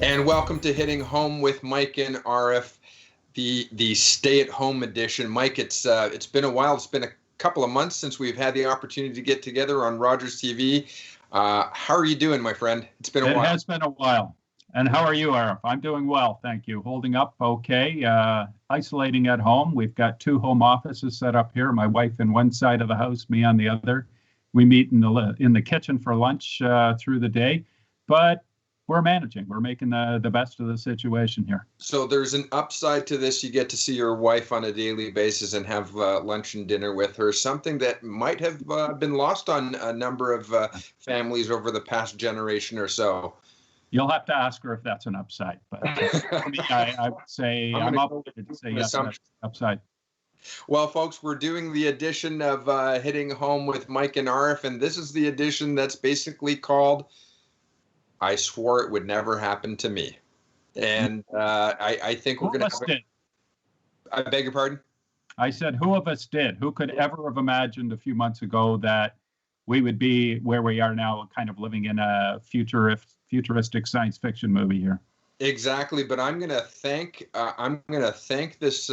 And welcome to Hitting Home with Mike and Arif, the stay-at-home edition. Mike, it's been a while. It's been a couple of months since we've had the opportunity to get together on Rogers TV. How are you doing, my friend? It's been a while. It has been a while. And how are you, Arif? I'm doing well, thank you. Holding up okay. Isolating at home. We've got 2 home offices set up here. My wife in one side of the house, me on the other. We meet in the kitchen for lunch through the day, but we're managing. We're making the best of the situation here. So there's an upside to this. You get to see your wife on a daily basis and have lunch and dinner with her, something that might have been lost on a number of families over the past generation or so. You'll have to ask her if that's an upside. But for me, I would say I'm obligated to say yes, that's an upside. Well, folks, we're doing the edition of Hitting Home with Mike and Arif, and this is the edition that's basically called I Swore It Would Never Happen to Me. And I think we're going to have I beg your pardon? I said, who of us did? Who could ever have imagined a few months ago that we would be where we are now, kind of living in a futuristic science fiction movie here? Exactly, but I'm going to thank this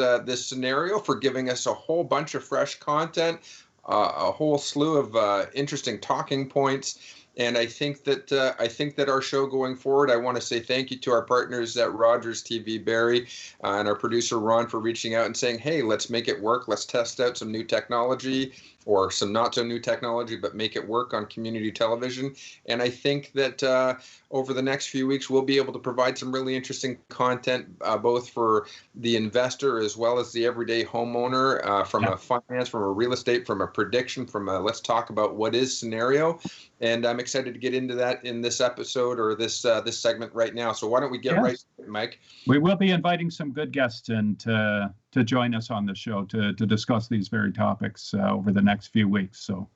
scenario for giving us a whole bunch of fresh content, a whole slew of interesting talking points. And I think that our show going forward, I want to say thank you to our partners at Rogers TV, Barry, and our producer Ron for reaching out and saying, hey, let's make it work. Let's test out some new technology or some not so new technology, but make it work on community television. And I think that over the next few weeks, we'll be able to provide some really interesting content, both for the investor as well as the everyday homeowner, from a finance, from a real estate, from a prediction, from a let's talk about what is scenario. And I'm excited to get into that in this episode or this segment right now. So why don't we get right to it, Mike? We will be inviting some good guests in to join us on the show to discuss these very topics over the next few weeks. So.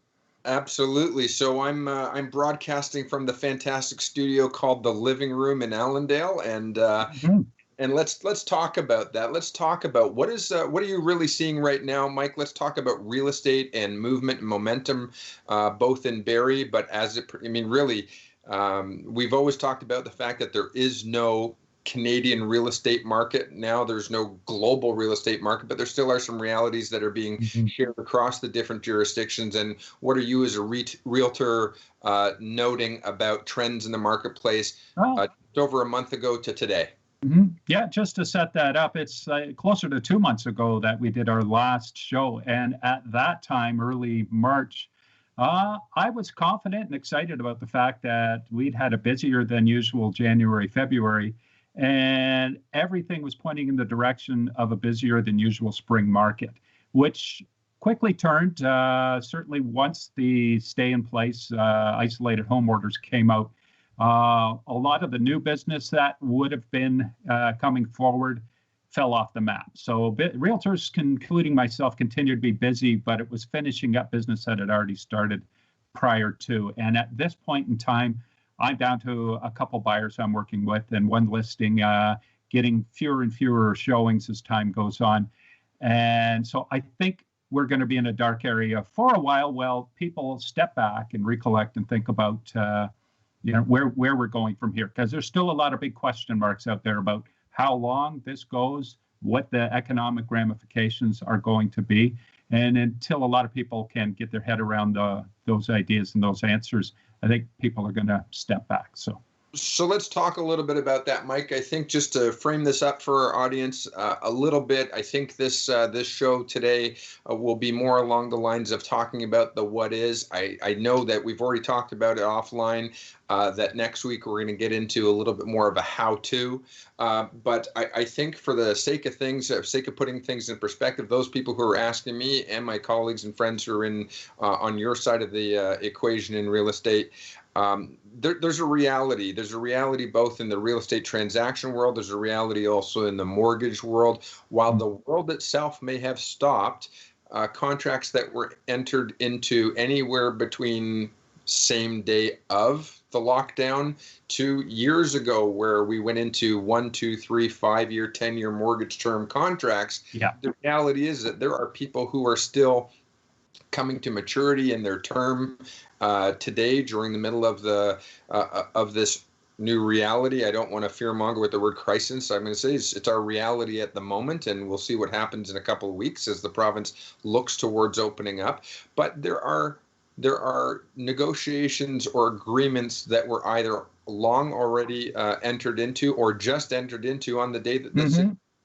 Absolutely. So I'm broadcasting from the fantastic studio called The Living Room in Allendale, and and let's talk about that. Let's talk about what are you really seeing right now, Mike? Let's talk about real estate and movement and momentum, both in Barrie, but we've always talked about the fact that there is no Canadian real estate market now. There's no global real estate market, but there still are some realities that are being shared across the different jurisdictions. And what are you as a realtor noting about trends in the marketplace over a month ago to today? Yeah, just to set that up, it's closer to 2 months ago that we did our last show. And at that time, early March, I was confident and excited about the fact that we'd had a busier than usual January, February, and everything was pointing in the direction of a busier than usual spring market, which quickly turned, certainly once the stay-in-place isolated home orders came out. A lot of the new business that would have been coming forward fell off the map. So realtors, including myself, continued to be busy, but it was finishing up business that had already started prior to. And at this point in time, I'm down to a couple buyers I'm working with and one listing, getting fewer and fewer showings as time goes on. And so I think we're going to be in a dark area for a while. Well, people step back and recollect and think about where we're going from here, because there's still a lot of big question marks out there about how long this goes, what the economic ramifications are going to be. And until a lot of people can get their head around those ideas and those answers, I think people are going to step back. So let's talk a little bit about that, Mike. I think just to frame this up for our audience a little bit, I think this show today will be more along the lines of talking about the what is. I know that we've already talked about it offline, that next week we're going to get into a little bit more of a how-to. But I think for the sake of things, sake of putting things in perspective, those people who are asking me and my colleagues and friends who are in on your side of the equation in real estate, there's a reality. There's a reality both in the real estate transaction world. There's a reality also in the mortgage world. While the world itself may have stopped, contracts that were entered into anywhere between same day of the lockdown 2 years ago, where we went into 1, 2, 3, 5 year, 10-year mortgage term contracts. Yeah. The reality is that there are people who are still coming to maturity in their term today during the middle of the of this new reality. I don't want to fearmonger with the word crisis. I'm going to say it's our reality at the moment, and we'll see what happens in a couple of weeks as the province looks towards opening up. But there are negotiations or agreements that were either long already entered into or just entered into on the day that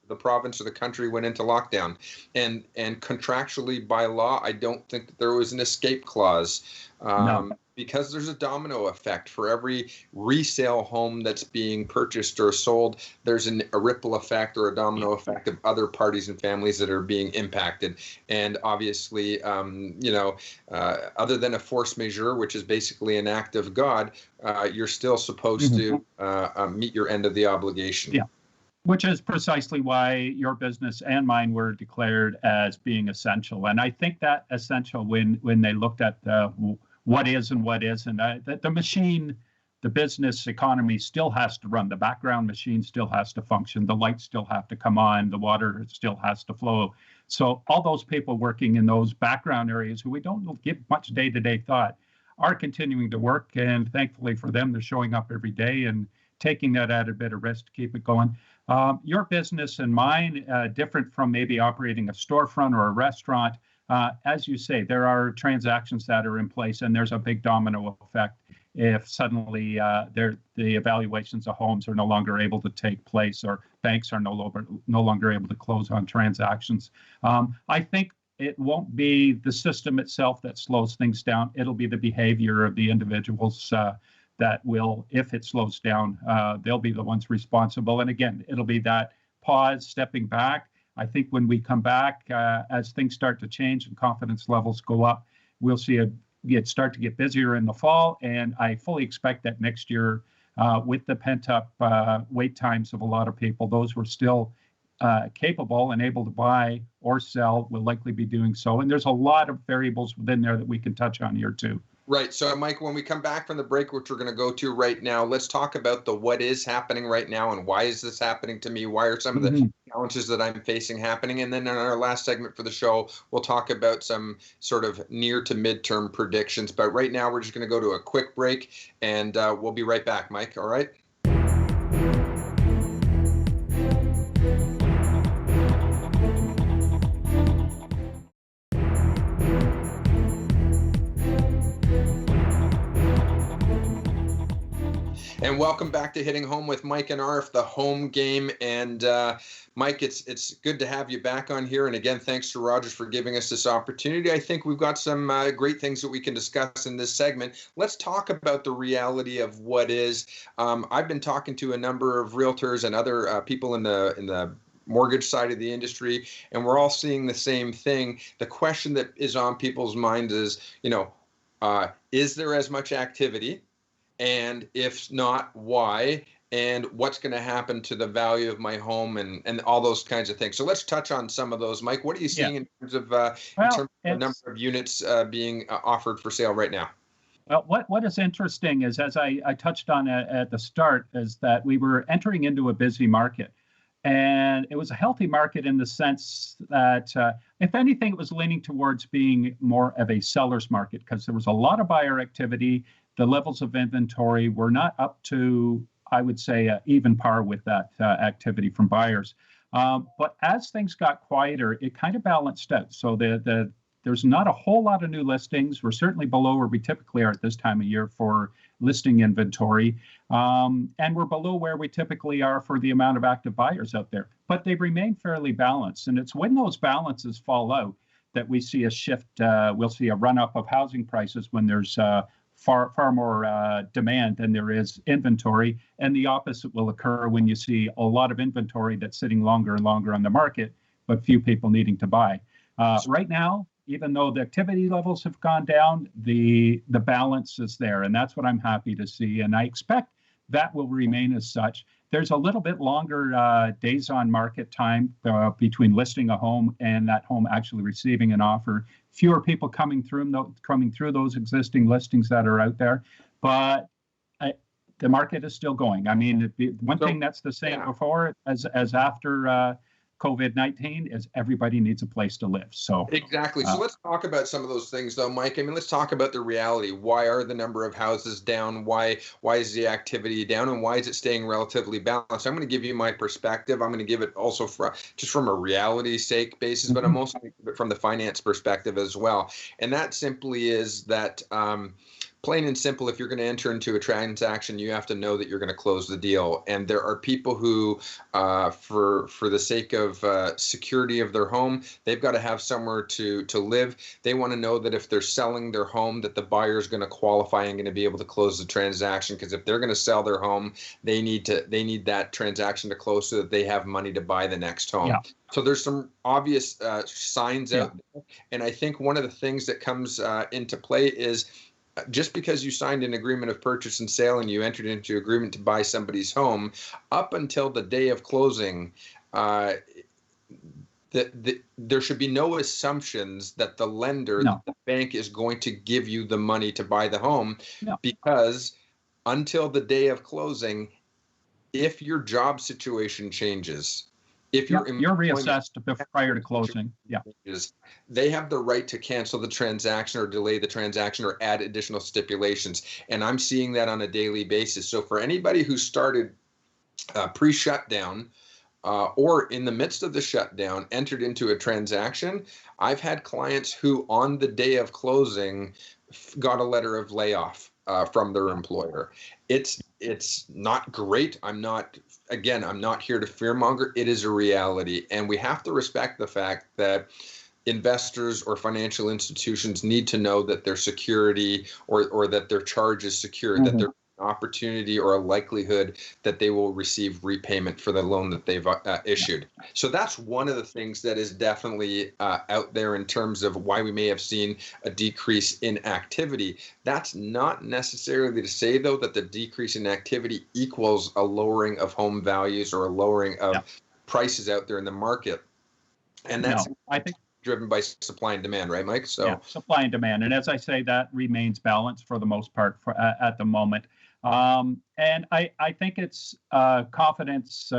the province or the country went into lockdown. And contractually by law, I don't think that there was an escape clause. No. Because there's a domino effect. For every resale home that's being purchased or sold, there's a ripple effect or a domino effect of other parties and families that are being impacted. And obviously, other than a force majeure, which is basically an act of God, you're still supposed to meet your end of the obligation. Yeah. Which is precisely why your business and mine were declared as being essential. And I think that essential when they looked at what is and what isn't. The machine, the business economy still has to run. The background machine still has to function. The lights still have to come on. The water still has to flow. So all those people working in those background areas who we don't give much day-to-day thought are continuing to work. And thankfully for them, they're showing up every day and taking that added bit of risk to keep it going. Your business and mine, different from maybe operating a storefront or a restaurant. As you say, there are transactions that are in place, and there's a big domino effect if suddenly the evaluations of homes are no longer able to take place, or banks are no longer able to close on transactions. I think it won't be the system itself that slows things down. It'll be the behavior of the individuals that will, if it slows down, they'll be the ones responsible. And again, it'll be that pause, stepping back. I think when we come back, as things start to change and confidence levels go up, we'll see it start to get busier in the fall. And I fully expect that next year, with the pent-up wait times of a lot of people, those who are still capable and able to buy or sell will likely be doing so. And there's a lot of variables within there that we can touch on here too. Right. So, Mike, when we come back from the break, which we're going to go to right now, let's talk about what is happening right now and why is this happening to me? Why are some of the challenges that I'm facing happening? And then in our last segment for the show, we'll talk about some sort of near to midterm predictions. But right now, we're just going to go to a quick break, and we'll be right back, Mike. All right? And welcome back to Hitting Home with Mike and Arif, the home game. And Mike, it's good to have you back on here. And again, thanks to Rogers for giving us this opportunity. I think we've got some great things that we can discuss in this segment. Let's talk about the reality of what is. I've been talking to a number of realtors and other people in the mortgage side of the industry, and we're all seeing the same thing. The question that is on people's minds is, is there as much activity? And if not, why? And what's going to happen to the value of my home and all those kinds of things. So let's touch on some of those. Mike, what are you seeing in terms of the number of units being offered for sale right now? Well, what is interesting is, as I touched on at the start, is that we were entering into a busy market. And it was a healthy market in the sense that, if anything, it was leaning towards being more of a seller's market because there was a lot of buyer activity. The levels of inventory were not up to, I would say, even par with that activity from buyers. But as things got quieter, it kind of balanced out. So there's not a whole lot of new listings. We're certainly below where we typically are at this time of year for listing inventory. And we're below where we typically are for the amount of active buyers out there. But they remain fairly balanced. And it's when those balances fall out that we see a shift. We'll see a run-up of housing prices when there's far more demand than there is inventory. And the opposite will occur when you see a lot of inventory that's sitting longer and longer on the market, but few people needing to buy. Right now, even though the activity levels have gone down, the balance is there. And that's what I'm happy to see. And I expect that will remain as such. There's a little bit longer days on market time between listing a home and that home actually receiving an offer. Fewer people coming through those existing listings that are out there, but the market is still going. I mean, one thing that's the same before as after COVID-19 is everybody needs a place to live. So exactly. So let's talk about some of those things, though, Mike. I mean, let's talk about the reality. Why are the number of houses down? Why is the activity down, and why is it staying relatively balanced? I'm going to give you my perspective. I'm going to give it also just from a reality sake basis, but I'm also going to give it from the finance perspective as well. And that simply is that. Plain and simple, if you're going to enter into a transaction, you have to know that you're going to close the deal. And there are people who, for the sake of security of their home, they've got to have somewhere to live. They want to know that if they're selling their home, that the buyer is going to qualify and going to be able to close the transaction. Because if they're going to sell their home, they need that transaction to close so that they have money to buy the next home. Yeah. So there's some obvious signs out there. And I think one of the things that comes into play is, just because you signed an agreement of purchase and sale and you entered into agreement to buy somebody's home, up until the day of closing, there should be no assumptions that the lender, the bank, is going to give you the money to buy the home, because until the day of closing, if your job situation changes, if you're reassessed prior to closing, they have the right to cancel the transaction or delay the transaction or add additional stipulations. And I'm seeing that on a daily basis. So for anybody who started pre-shutdown or in the midst of the shutdown, entered into a transaction, I've had clients who on the day of closing got a letter of layoff from their employer. It's not great. I'm not here to fearmonger. It is a reality. And we have to respect the fact that investors or financial institutions need to know that their security or that their charge is secure, that there's an opportunity or a likelihood that they will receive repayment for the loan that they've issued. So that's one of the things that is definitely out there in terms of why we may have seen a decrease in activity. That's not necessarily to say, though, that the decrease in activity equals a lowering of home values or a lowering of prices out there in the market. And that's, I think, driven by supply and demand, right, Mike? So supply and demand. And as I say, that remains balanced for the most part at the moment. And I think it's confidence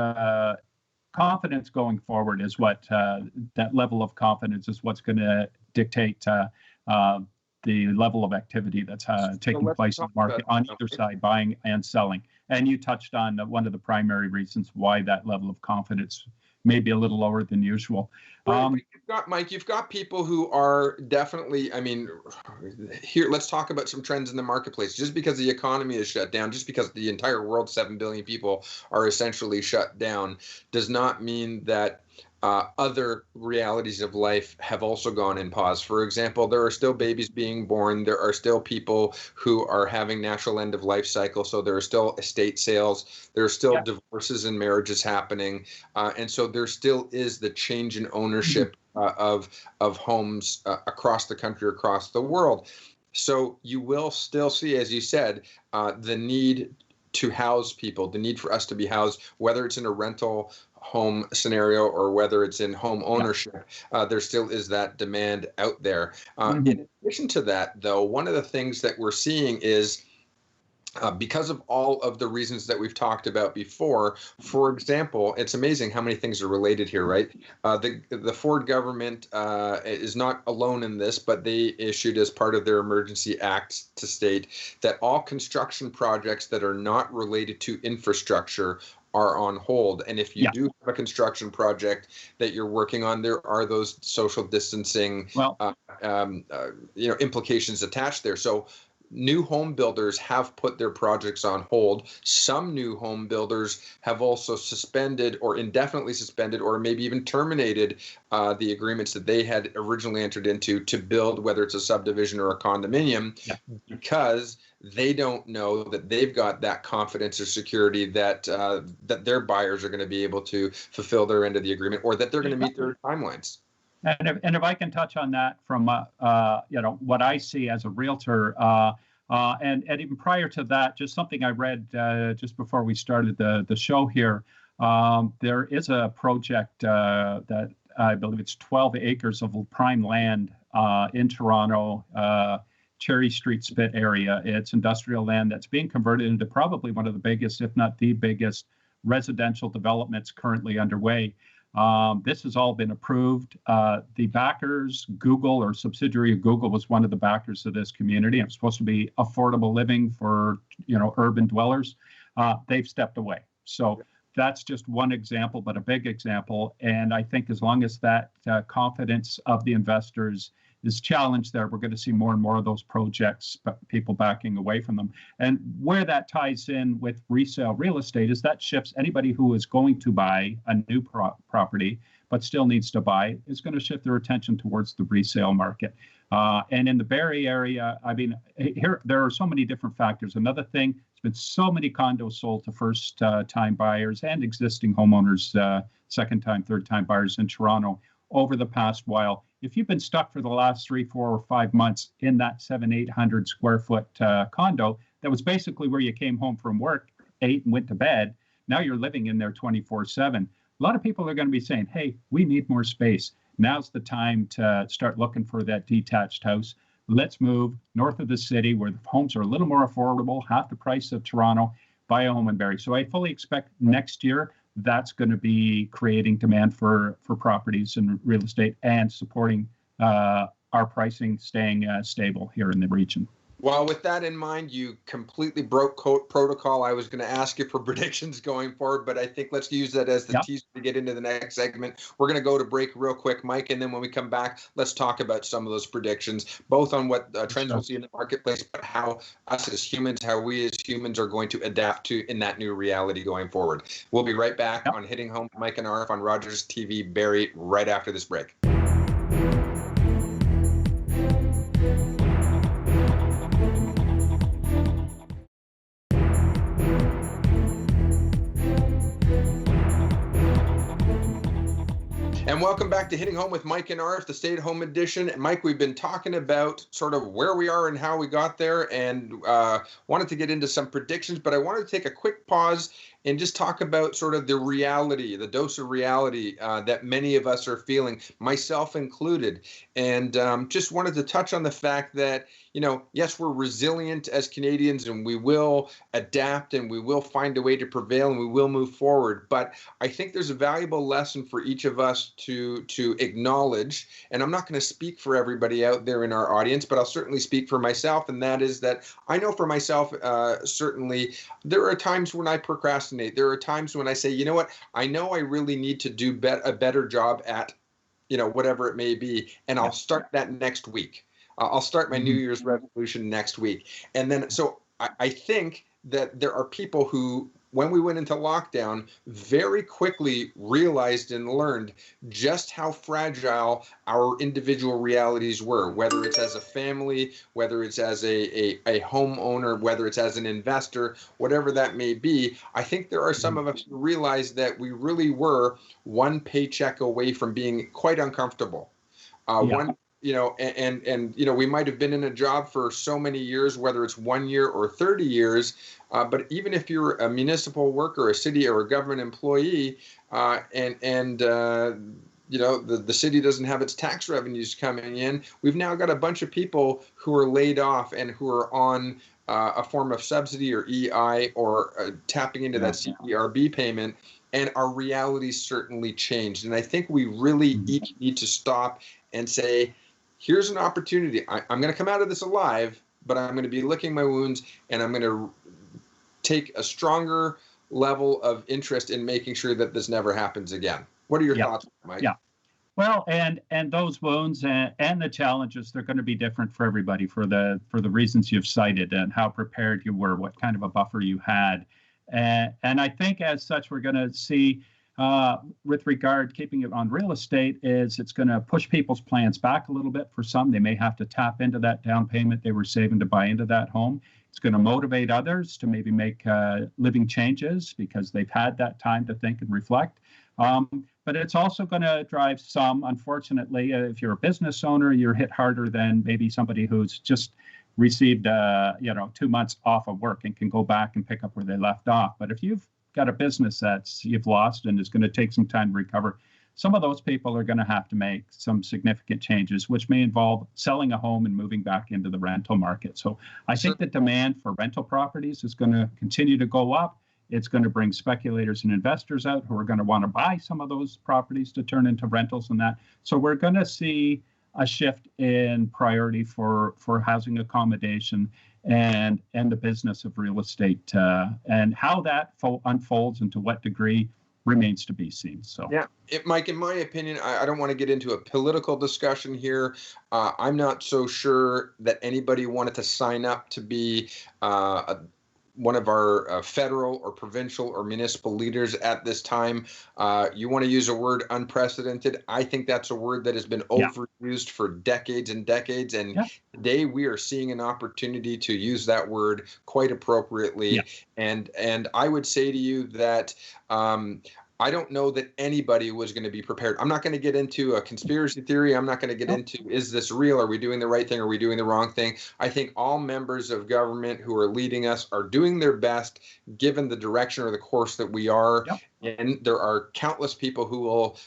going forward is what that level of confidence is what's going to dictate the level of activity that's taking place in the market on either side, buying and selling. And you touched on one of the primary reasons why that level of confidence may be a little lower than usual. You've got people who are definitely, I mean, here, let's talk about some trends in the marketplace. Just because the economy is shut down, just because the entire world, 7 billion people, are essentially shut down, does not mean that other realities of life have also gone in pause. For example, there are still babies being born. There are still people who are having natural end of life cycle. So there are still estate sales. There are still divorces and marriages happening. And so there still is the change in ownership of homes across the country, across the world. So you will still see, as you said, the need to house people, the need for us to be housed, whether it's in a rental home scenario or whether it's in home ownership, there still is that demand out there. In addition to that, though, one of the things that we're seeing is because of all of the reasons that we've talked about before. For example, it's amazing how many things are related here, right? The Ford government is not alone in this, but they issued as part of their emergency act to state that all construction projects that are not related to infrastructure are on hold. And if you do have a construction project that you're working on, there are those social distancing implications attached there. So new home builders have put their projects on hold. Some new home builders have also suspended or indefinitely suspended or maybe even terminated the agreements that they had originally entered into to build, whether it's a subdivision or a condominium, because they don't know that they've got that confidence or security that that their buyers are going to be able to fulfill their end of the agreement or that they're going to meet their timelines. And if I can touch on that from what I see as a realtor, and even prior to that, just something I read just before we started the show here. There is a project that I believe it's 12 acres of prime land in Toronto, Cherry Street Spit area. It's industrial land that's being converted into probably one of the biggest, if not the biggest, residential developments currently underway. This has all been approved. The backers, Google or subsidiary of Google, was one of the backers of this community. It's supposed to be affordable living for, urban dwellers. They've stepped away. So that's just one example, but a big example. And I think as long as that confidence of the investors is challenged there, we're going to see more and more of those projects, but people backing away from them. And where that ties in with resale real estate is that shifts anybody who is going to buy a new property, but still needs to buy, is going to shift their attention towards the resale market. And in the Barrie area, I mean, here there are so many different factors. Another thing, there's been so many condos sold to first-time buyers and existing homeowners, second-time, third-time buyers in Toronto over the past while. If you've been stuck for the last 3, 4, or 5 months in that 700-800 square foot condo, that was basically where you came home from work, ate and went to bed. Now you're living in there 24/7. A lot of people are going to be saying, hey, we need more space. Now's the time to start looking for that detached house. Let's move north of the city where the homes are a little more affordable, half the price of Toronto, buy a home in Barrie. So I fully expect next year that's going to be creating demand for properties and real estate and supporting our pricing staying stable here in the region. Well, with that in mind, you completely broke protocol. I was going to ask you for predictions going forward, but I think let's use that as the teaser to get into the next segment. We're going to go to break real quick, Mike, and then when we come back, let's talk about some of those predictions, both on what trends we'll see in the marketplace, but how us as humans, how we as humans are going to adapt to in that new reality going forward. We'll be right back on Hitting Home with Mike and Arif on Rogers TV Barrie right after this break. And welcome back to Hitting Home with Mike and Arif, the stay-at-home edition. And Mike, we've been talking about sort of where we are and how we got there, and wanted to get into some predictions, but I wanted to take a quick pause and just talk about sort of the reality, the dose of reality that many of us are feeling, myself included. And just wanted to touch on the fact that, yes, we're resilient as Canadians and we will adapt and we will find a way to prevail and we will move forward. But I think there's a valuable lesson for each of us to acknowledge. And I'm not going to speak for everybody out there in our audience, but I'll certainly speak for myself. And that is that I know for myself, certainly, there are times when I procrastinate. There are times when I say, you know what, I know I really need to do a better job at, whatever it may be. And I'll start that next week. I'll start my New Year's resolution next week. And then, so I think that there are people who, when we went into lockdown, very quickly realized and learned just how fragile our individual realities were, whether it's as a family, whether it's as a homeowner, whether it's as an investor, whatever that may be. I think there are some of us who realized that we really were one paycheck away from being quite uncomfortable. We might have been in a job for so many years, whether it's 1 year or 30 years. But even if you're a municipal worker, a city or a government employee, the city doesn't have its tax revenues coming in, we've now got a bunch of people who are laid off and who are on a form of subsidy or EI or tapping into that CERB payment. And our realities certainly changed. And I think we really each need to stop and say, here's an opportunity. I'm going to come out of this alive, but I'm going to be licking my wounds, and I'm going to take a stronger level of interest in making sure that this never happens again. What are your thoughts, Mike? Yeah. Well, and those wounds and the challenges, they're going to be different for everybody for the reasons you've cited and how prepared you were, what kind of a buffer you had. And I think as such, we're going to see with regard keeping it on real estate is it's going to push people's plans back a little bit. For some, they may have to tap into that down payment they were saving to buy into that home. It's going to motivate others to maybe make living changes because they've had that time to think and reflect. But it's also going to drive some, unfortunately, if you're a business owner, you're hit harder than maybe somebody who's just received 2 months off of work and can go back and pick up where they left off. But if you've got a business that's you've lost and is going to take some time to recover, some of those people are going to have to make some significant changes, which may involve selling a home and moving back into the rental market. So I think the demand for rental properties is going to continue to go up. It's going to bring speculators and investors out who are going to want to buy some of those properties to turn into rentals and that. So we're going to see a shift in priority for housing accommodation and the business of real estate, and how that unfolds and to what degree remains to be seen. So yeah, Mike, in my opinion, I don't want to get into a political discussion here. I'm not so sure that anybody wanted to sign up to be one of our federal or provincial or municipal leaders at this time. You want to use a word unprecedented. I think that's a word that has been overused for decades and decades. And today we are seeing an opportunity to use that word quite appropriately. And I would say to you that I don't know that anybody was going to be prepared. I'm not going to get into a conspiracy theory. I'm not going to get into, is this real? Are we doing the right thing? Are we doing the wrong thing? I think all members of government who are leading us are doing their best, given the direction or the course that we are. And there are countless people who will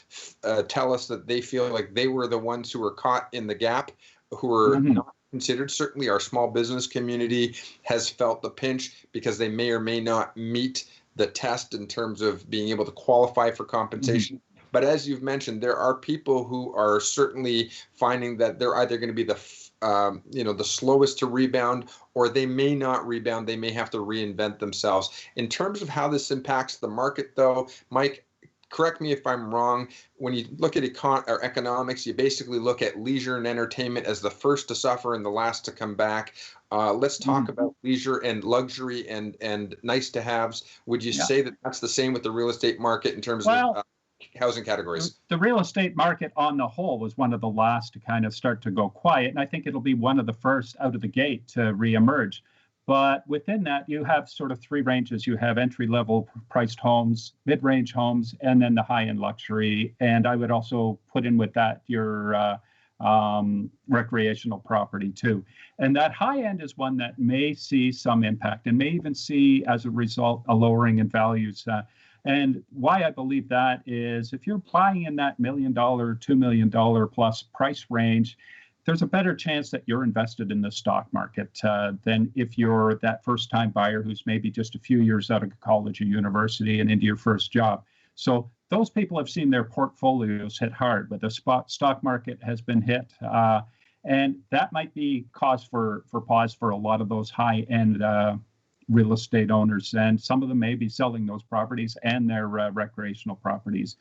tell us that they feel like they were the ones who were caught in the gap, who were not considered. Certainly our small business community has felt the pinch because they may or may not meet the test in terms of being able to qualify for compensation. But as you've mentioned, there are people who are certainly finding that they're either going to be the slowest to rebound, or they may not rebound. They may have to reinvent themselves. In terms of how this impacts the market, though, Mike, correct me if I'm wrong. When you look at economics, you basically look at leisure and entertainment as the first to suffer and the last to come back. Let's talk about leisure and luxury and nice to haves. Would you say that that's the same with the real estate market in terms of housing categories? The real estate market on the whole was one of the last to kind of start to go quiet. And I think it'll be one of the first out of the gate to reemerge. But within that, you have sort of three ranges. You have entry-level priced homes, mid-range homes, and then the high-end luxury. And I would also put in with that your recreational property too. And that high end is one that may see some impact and may even see, as a result, a lowering in values. And why I believe that is if you're buying in that $1 million, $2 million plus price range, there's a better chance that you're invested in the stock market than if you're that first-time buyer who's maybe just a few years out of college or university and into your first job. So those people have seen their portfolios hit hard, but the stock market has been hit. And that might be cause for pause for a lot of those high-end real estate owners. And some of them may be selling those properties and their recreational properties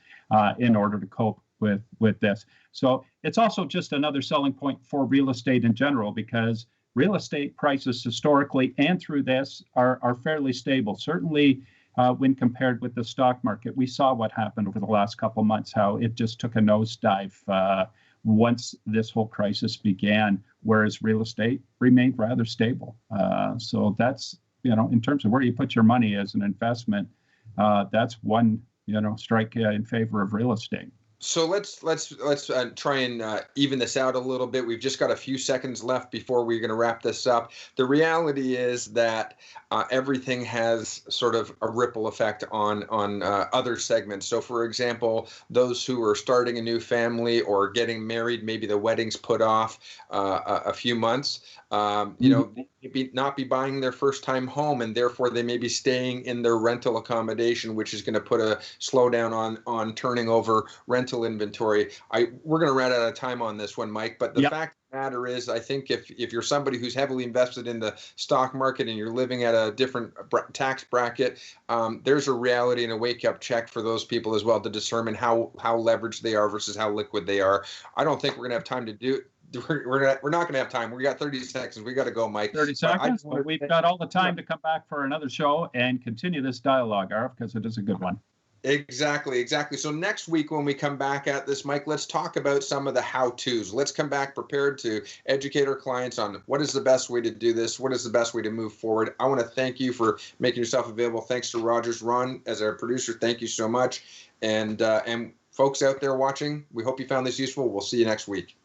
in order to cope with this. So it's also just another selling point for real estate in general, because real estate prices historically and through this are fairly stable. Certainly, when compared with the stock market, we saw what happened over the last couple of months, how it just took a nosedive once this whole crisis began, whereas real estate remained rather stable. So that's, in terms of where you put your money as an investment, that's one, strike in favor of real estate. So let's try and even this out a little bit. We've just got a few seconds left before we're going to wrap this up. The reality is that everything has sort of a ripple effect on other segments. So, for example, those who are starting a new family or getting married, maybe the wedding's put off a few months. Maybe not be buying their first time home, and therefore they may be staying in their rental accommodation, which is going to put a slowdown on turning over rental inventory. We're going to run out of time on this one, Mike, but the fact of the matter is, I think if you're somebody who's heavily invested in the stock market and you're living at a different tax bracket, there's a reality and a wake-up check for those people as well to determine how leveraged they are versus how liquid they are. I don't think we're going to have time to do it. We're not going to have time. We got 30 seconds. We got to go, Mike. 30 seconds. Well, we've got all the time to come back for another show and continue this dialogue, Arif, because it is a good one. Exactly. So next week when we come back at this, Mike, let's talk about some of the how-tos. Let's come back prepared to educate our clients on what is the best way to do this, what is the best way to move forward. I want to thank you for making yourself available. Thanks to Rogers. Ron, as our producer, thank you so much. And folks out there watching, we hope you found this useful. We'll see you next week.